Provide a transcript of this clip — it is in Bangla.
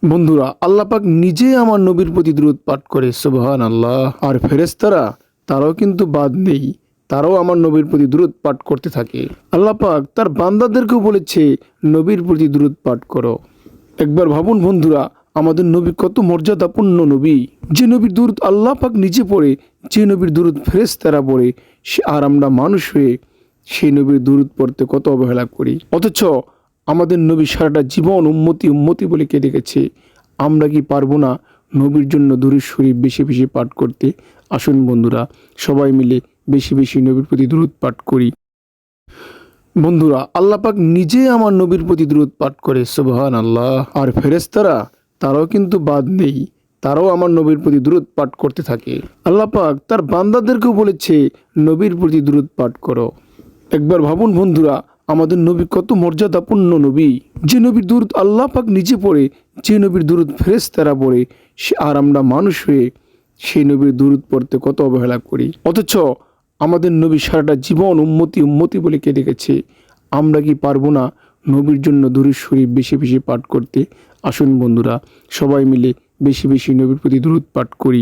বন্ধুরা, আল্লাহ পাক নিজে আমার নবীর প্রতি দুরূদ পাঠ করে, সুবহানাল্লাহ। আর ফেরেশতারা তারাও কিন্তু বাদ নেই, তারাও আমার নবীর প্রতি দুরূদ পাঠ করতে থাকে। আল্লাহ পাক তার বান্দাদেরকেও বলেছে নবীর প্রতি দুরূদ পাঠ করো। একবার ভাবুন বন্ধুরা, আমাদের নবী কত মর্যাদাপূর্ণ নবী, যে নবীর দুরূদ আল্লাহ পাক নিজে পড়ে, যে নবীর দুরূদ ফেরেশতারা পড়ে, আর আমরা মানুষ হয়ে সেই নবীর দুরূদ পড়তে কত অবহেলা করি। অথচ আমাদের নবী সারাটা জীবন উম্মতি উম্মতি বলে কেঁদে গেছে। আমরা কি পারবো না নবীর জন্য দুরূদ শরীফ বেশি বেশি পাঠ করতে? আসুন বন্ধুরা, সবাই মিলে বেশি বেশি নবীর প্রতি দুরূদ পাঠ করি। বন্ধুরা, আল্লাহ পাক নিজে আমার নবীর প্রতি দুরূদ পাঠ করে, সুবহানাল্লাহ। আর ফেরেশতারা তারাও কিন্তু বাদ নেই, তারাও আমার নবীর প্রতি দুরূদ পাঠ করতে থাকে। আল্লাহ পাক তার বান্দাদেরকেও বলেছে নবীর প্রতি দুরূদ পাঠ করো। একবার ভাবুন বন্ধুরা, আমাদের নবী কত মর্যাদাপূর্ণ নবী, যে নবীর দুরূদ আল্লাহ পাক নিজে পড়ে, যে নবীর দুরূদ ফেরেশতারা পড়ে, আর আমরা মানুষ হয়ে সেই নবীর দুরূদ পড়তে কত অবহেলা করি। অথচ আমাদের নবী সারাটা জীবন উম্মতি উম্মতি বলে কেঁদে গেছে। আমরা কি পারবো না নবীর জন্য দুরূদ শরীফ বেশি বেশি পাঠ করতে? আসুন বন্ধুরা, সবাই মিলে বেশি বেশি নবীর প্রতি দুরূদ পাঠ করি।